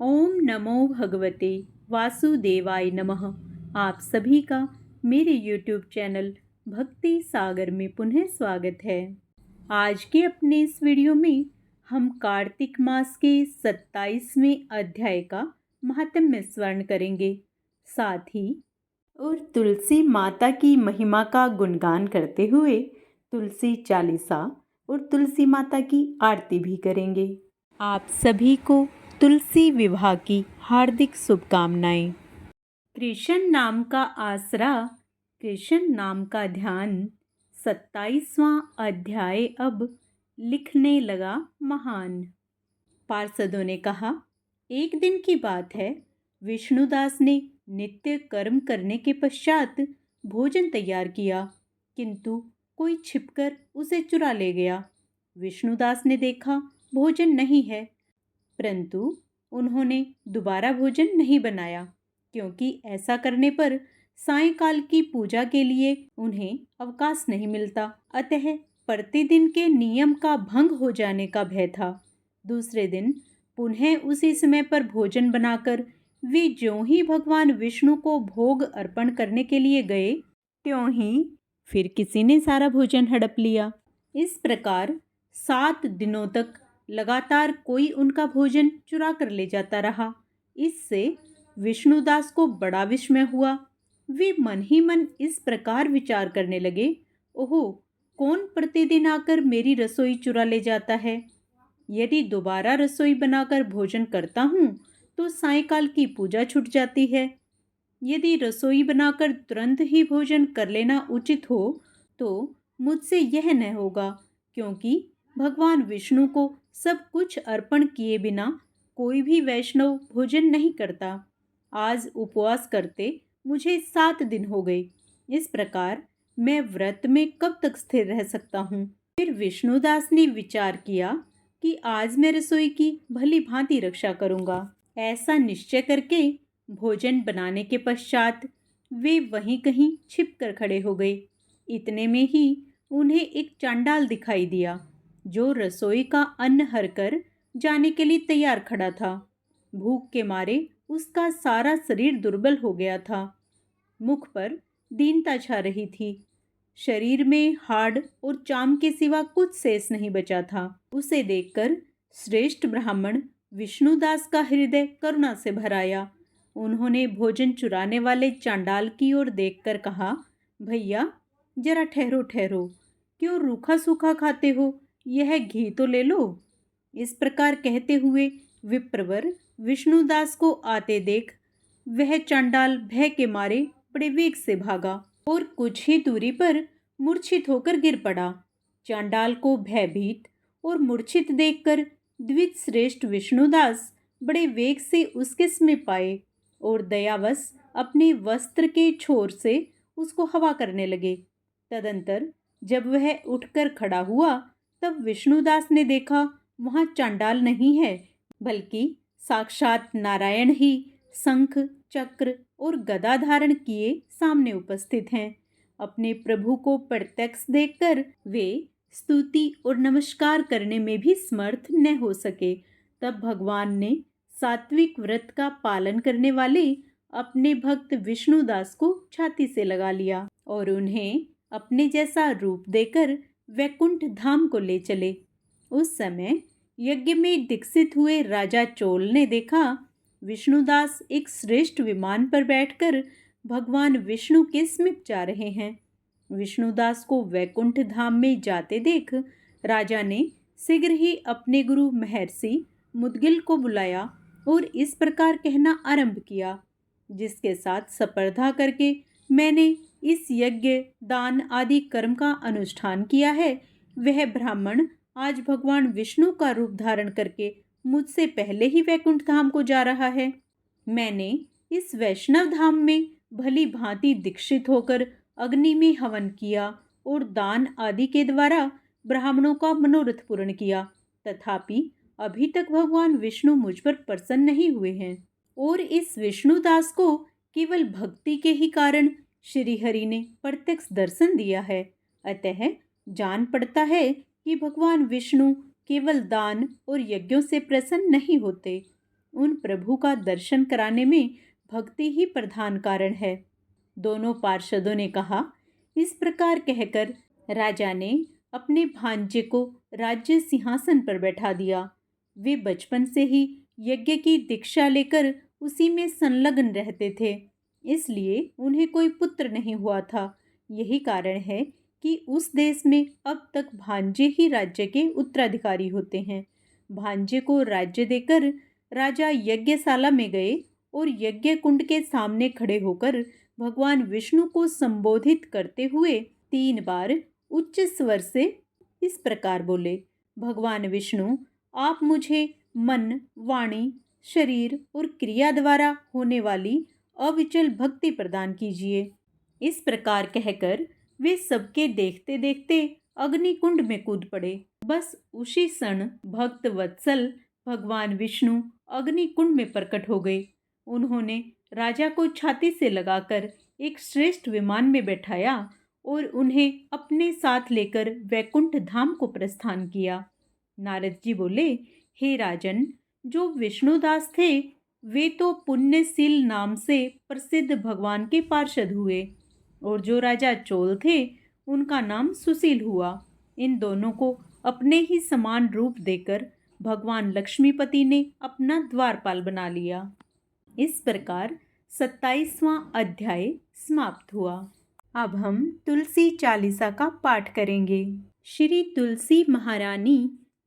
ओम नमो भगवते वासुदेवाय नमः। आप सभी का मेरे YouTube चैनल भक्ति सागर में पुनः स्वागत है। आज के अपने इस वीडियो में हम कार्तिक मास के 27वें अध्याय का महात्म्य स्मरण करेंगे, साथ ही और तुलसी माता की महिमा का गुणगान करते हुए तुलसी चालीसा और तुलसी माता की आरती भी करेंगे। आप सभी को तुलसी विवाह की हार्दिक शुभकामनाएं। कृष्ण नाम का आसरा, कृष्ण नाम का ध्यान। 27वां अध्याय अब लिखने लगा महान। पार्षदों ने कहा, एक दिन की बात है, विष्णुदास ने नित्य कर्म करने के पश्चात भोजन तैयार किया, किंतु कोई छिपकर उसे चुरा ले गया। विष्णुदास ने देखा भोजन नहीं है, परंतु उन्होंने दोबारा भोजन नहीं बनाया, क्योंकि ऐसा करने पर सायंकाल की पूजा के लिए उन्हें अवकाश नहीं मिलता। अतः प्रतिदिन के नियम का भंग हो जाने का भय था। दूसरे दिन पुनः उसी समय पर भोजन बनाकर वे ज्यों ही भगवान विष्णु को भोग अर्पण करने के लिए गए, त्यों ही फिर किसी ने सारा भोजन हड़प लिया। इस प्रकार 7 दिनों तक लगातार कोई उनका भोजन चुरा कर ले जाता रहा। इससे विष्णुदास को बड़ा विस्मय हुआ। वे मन ही मन इस प्रकार विचार करने लगे, ओहो, कौन प्रतिदिन आकर मेरी रसोई चुरा ले जाता है? यदि दोबारा रसोई बनाकर भोजन करता हूँ तो सायंकाल की पूजा छूट जाती है। यदि रसोई बनाकर तुरंत ही भोजन कर लेना उचित हो तो मुझसे यह न होगा, क्योंकि भगवान विष्णु को सब कुछ अर्पण किए बिना कोई भी वैष्णव भोजन नहीं करता। आज उपवास करते मुझे 7 दिन हो गए। इस प्रकार मैं व्रत में कब तक स्थिर रह सकता हूँ? फिर विष्णुदास ने विचार किया कि आज मैं रसोई की भली भांति रक्षा करूँगा। ऐसा निश्चय करके भोजन बनाने के पश्चात वे वहीं कहीं छिप कर खड़े हो गए। इतने में ही उन्हें एक चांडाल दिखाई दिया, जो रसोई का अन्न हरकर जाने के लिए तैयार खड़ा था। भूख के मारे उसका सारा शरीर दुर्बल हो गया था। मुख पर दीनता छा रही थी। शरीर में हाड़ और चाम के सिवा कुछ शेष नहीं बचा था। उसे देखकर श्रेष्ठ ब्राह्मण विष्णुदास का हृदय करुणा से भर आया। उन्होंने भोजन चुराने वाले चांडाल की ओर देखकर कहा, भैया जरा ठहरो ठहरो, क्यों रूखा सूखा खाते हो? यह घी तो ले लो। इस प्रकार कहते हुए विप्रवर विष्णुदास को आते देख वह चांडाल भय के मारे बड़े वेग से भागा और कुछ ही दूरी पर मूर्छित होकर गिर पड़ा। चांडाल को भयभीत और मूर्छित देखकर द्विज श्रेष्ठ विष्णुदास बड़े वेग से उसके समीप आए और दयावश अपने वस्त्र के छोर से उसको हवा करने लगे। तदंतर जब वह उठकर खड़ा हुआ तब विष्णुदास ने देखा वहां चांडाल नहीं है, बल्कि साक्षात नारायण ही शंख चक्र और गदा धारण किए सामने उपस्थित हैं। अपने प्रभु को प्रत्यक्ष देखकर वे स्तुति और नमस्कार करने में भी समर्थ न हो सके। तब भगवान ने सात्विक व्रत का पालन करने वाले अपने भक्त विष्णुदास को छाती से लगा लिया और उन्हें अपने जैसा रूप देकर वैकुंठ धाम को ले चले। उस समय यज्ञ में दीक्षित हुए राजा चोल ने देखा विष्णुदास एक श्रेष्ठ विमान पर बैठकर भगवान विष्णु के समीप जा रहे हैं। विष्णुदास को वैकुंठ धाम में जाते देख राजा ने शीघ्र ही अपने गुरु महर्षि मुद्गिल को बुलाया और इस प्रकार कहना आरंभ किया, जिसके साथ स्पर्धा करके मैंने इस यज्ञ दान आदि कर्म का अनुष्ठान किया है, वह ब्राह्मण आज भगवान विष्णु का रूप धारण करके मुझसे पहले ही वैकुंठ धाम को जा रहा है। मैंने इस वैष्णव धाम में भली भांति दीक्षित होकर अग्नि में हवन किया और दान आदि के द्वारा ब्राह्मणों का मनोरथ पूर्ण किया, तथापि अभी तक भगवान विष्णु मुझ पर प्रसन्न नहीं हुए हैं और इस विष्णुदास को केवल भक्ति के ही कारण श्री हरि ने प्रत्यक्ष दर्शन दिया है। अतः जान पड़ता है कि भगवान विष्णु केवल दान और यज्ञों से प्रसन्न नहीं होते, उन प्रभु का दर्शन कराने में भक्ति ही प्रधान कारण है। दोनों पार्षदों ने कहा। इस प्रकार कहकर राजा ने अपने भांजे को राज्य सिंहासन पर बैठा दिया। वे बचपन से ही यज्ञ की दीक्षा लेकर उसी में संलग्न रहते थे, इसलिए उन्हें कोई पुत्र नहीं हुआ था। यही कारण है कि उस देश में अब तक भांजे ही राज्य के उत्तराधिकारी होते हैं। भांजे को राज्य देकर राजा यज्ञशाला में गए और यज्ञ कुंड के सामने खड़े होकर भगवान विष्णु को संबोधित करते हुए 3 बार उच्च स्वर से इस प्रकार बोले। भगवान विष्णु, आप मुझे मन, वाणी, शरीर और क्रिया द्वारा होने वाली अविचल भक्ति प्रदान कीजिए। इस प्रकार कहकर वे सबके देखते देखते अग्निकुंड में कूद पड़े। बस उसी क्षण भक्त वत्सल भगवान विष्णु अग्निकुंड में प्रकट हो गए। उन्होंने राजा को छाती से लगाकर एक श्रेष्ठ विमान में बैठाया और उन्हें अपने साथ लेकर वैकुंठ धाम को प्रस्थान किया। नारद जी बोले, हे राजन, जो विष्णुदास थे वे तो पुण्यशील नाम से प्रसिद्ध भगवान के पार्षद हुए और जो राजा चोल थे उनका नाम सुशील हुआ। इन दोनों को अपने ही समान रूप देकर भगवान लक्ष्मीपति ने अपना द्वारपाल बना लिया। इस प्रकार 27वां अध्याय समाप्त हुआ। अब हम तुलसी चालीसा का पाठ करेंगे। श्री तुलसी महारानी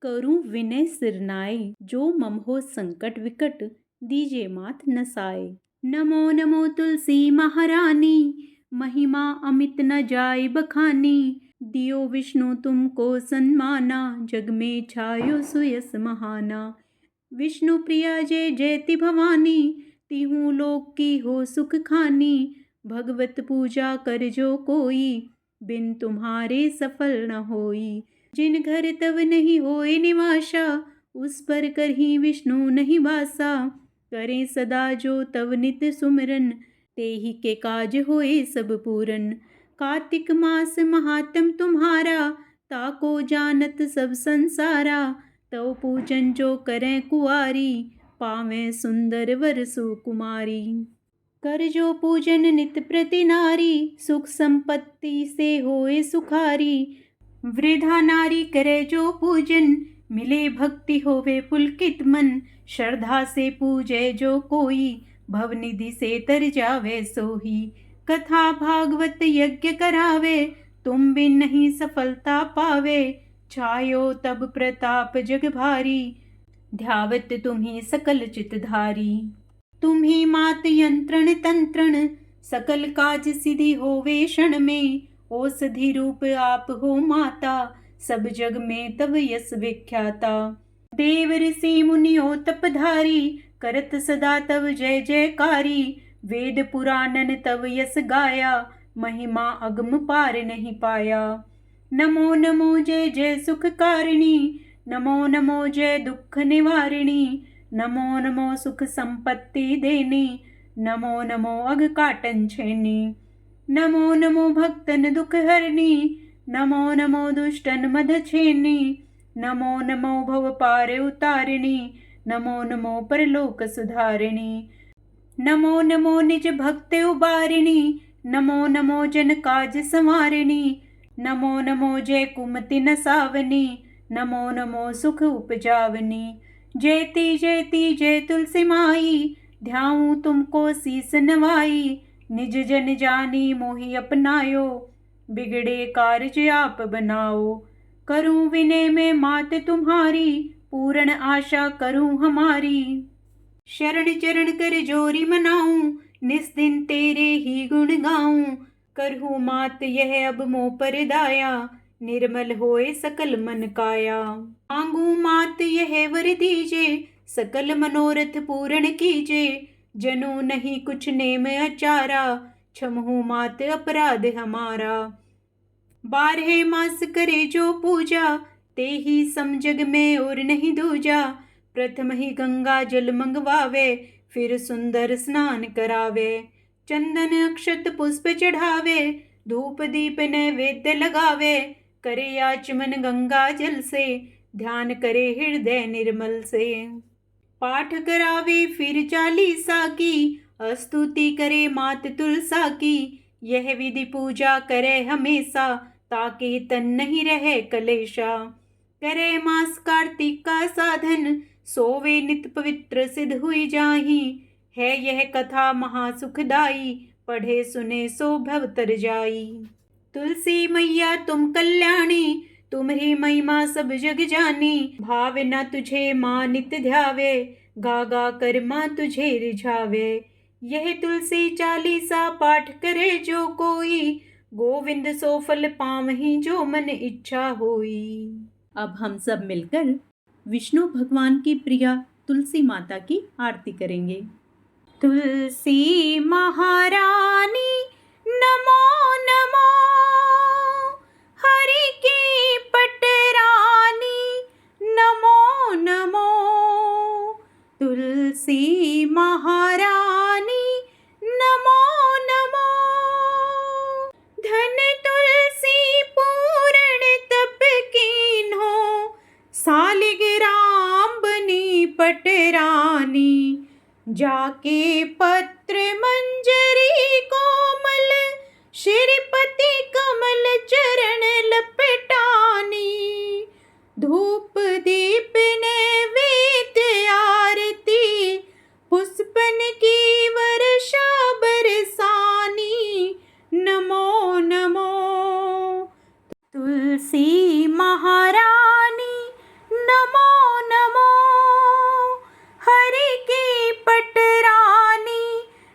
करूं विनय सिरनाए, जो मम हो संकट विकट दीजे मात नसाए। नमो नमो तुलसी महारानी, महिमा अमित न जाय बखानी। दियो विष्णु तुमको सन्माना, जग में छायो सुयस महाना। विष्णु प्रिया जय जयति भवानी, तिहु लोक की हो सुख खानी। भगवत पूजा कर जो कोई, बिन तुम्हारे सफल न होई। जिन घर तव नहीं होए निवासा, उस पर करही विष्णु नहीं बासा। करें सदा जो तव नित सुमिरन, तेहि के काज होए सब पूरन। कार्तिक मास महात्म तुम्हारा, ताको जानत सब संसारा। तव पूजन जो करें कुआरी, पावें सुंदर वर सुकुमारी। कर जो पूजन नित प्रति नारी, सुख संपत्ति से होए सुखारी। वृद्धा नारी करे जो पूजन, मिले भक्ति होवे पुलकित मन। श्रद्धा से पूजे जो कोई, भवनिधि से तर जावे सोही। कथा भागवत यज्ञ करावे, तुम बिन नहीं सफलता पावे। छायो तब प्रताप जग भारी, ध्यावत तुम्ही सकल चितधारी। तुम्ही मात यंत्रण तंत्रण, सकल काज सिद्धि होवे क्षण में। औषधि रूप आप हो माता, सब जग में तब यश विख्याता। देव ऋषि मुनियो तपधारी, करत सदा तव जय जयकारी। वेद पुराणन तव यश गाया, महिमा अगम पार नहीं पाया। नमो नमो जय जय सुख कारिणी, नमो नमो जय दुख निवारिणी। नमो नमो सुख संपत्ति देनी, नमो नमो अघ काटन छेनी। नमो नमो भक्तन दुख हरणी, नमो नमो दुष्टन मद छेनी। नमो नमो भव पार उतारिणी, नमो नमो परलोक सुधारिणी। नमो नमो निज भक्त उबारिणी, नमो नमो जन काज संवारिणी। नमो नमो जय कुमति नसावनी, नमो नमो सुख उपजावनी। जयति जयति जय तुलसी माई, ध्याऊं तुमको शीस नवाई। निज जन जानी मोहि अपनायो, बिगड़े कार्य आप बनाओ। करूं विनय में मात तुम्हारी, पूर्ण आशा करूं हमारी। शरण चरण कर जोरी मनाऊं, निस दिन तेरे ही गुण गाऊं। करहूं मात यह अब मोह पर दाया, निर्मल होए सकल मन काया। मांगू मात यह वर दीजे, सकल मनोरथ पूर्ण कीजे। जनु नहीं कुछ नेम अचारा, क्षमहु मात अपराध हमारा। 12 मास करे जो पूजा, ते ही सम जग में और नहीं दूजा। प्रथम ही गंगा जल मंगवावे, फिर सुंदर स्नान करावे। चंदन अक्षत पुष्प चढ़ावे, धूप दीप नैवेद्य लगावे। करे आचमन गंगा जल से, ध्यान करे हृदय निर्मल से। पाठ करावे फिर चालीसा की, स्तुति करे मात तुलसा की। यह विधि पूजा करे हमेशा, ताकि तन नहीं रहे कलेशा। करे मास कार्तिक का साधन, सोवे नित पवित्र सिद्ध हुई जाही। है यह कथा महासुखदाई, पढ़े सुने सो भव तर जाई। तुलसी मैया तुम कल्याणी, तुम्हारी महिमा सब जग जानी। भाव न तुझे माँ नित ध्यावे, गा गा कर माँ तुझे रिझावे। यह तुलसी चालीसा पाठ करे जो कोई, गोविंद सो फल पावहीं जो मन इच्छा होई। अब हम सब मिलकर विष्णु भगवान की प्रिया तुलसी माता की आरती करेंगे। तुलसी महारानी नमो नमो, हरि की पटरानी नमो नमो। तुलसी महारानी नमो नमो, धन तुलसी पूर्ण तप कीन्हो, सालिग्राम बनी पटरानी। जाके पत्र मंजरी कोमल, श्रीपति कमल चरण लपटानी। धूप दीप नैवेद्य आरती, पुष्पन की वर्षा बरसानी। नमो नमो। तुलसी महारानी नमो नमो, हरि की पटरानी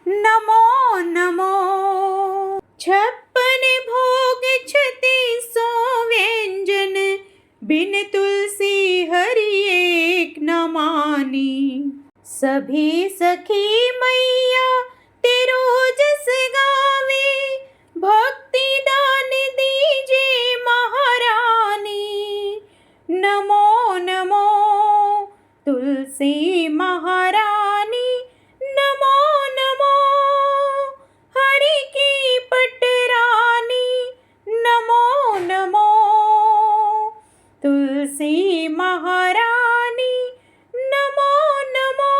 नमो नमो। 56 भोग 36 व्यंजन, बिन तुलसी हरि एक न मानी। सभी सखी मैया तेरो जस गावे, भक्ति दान दीजे महारानी। नमो नमो। तुलसी महारानी नमो नमो, हरि की पटरानी नमो नमो। तुलसी महारानी नमो नमो।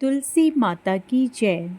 तुलसी माता की जय।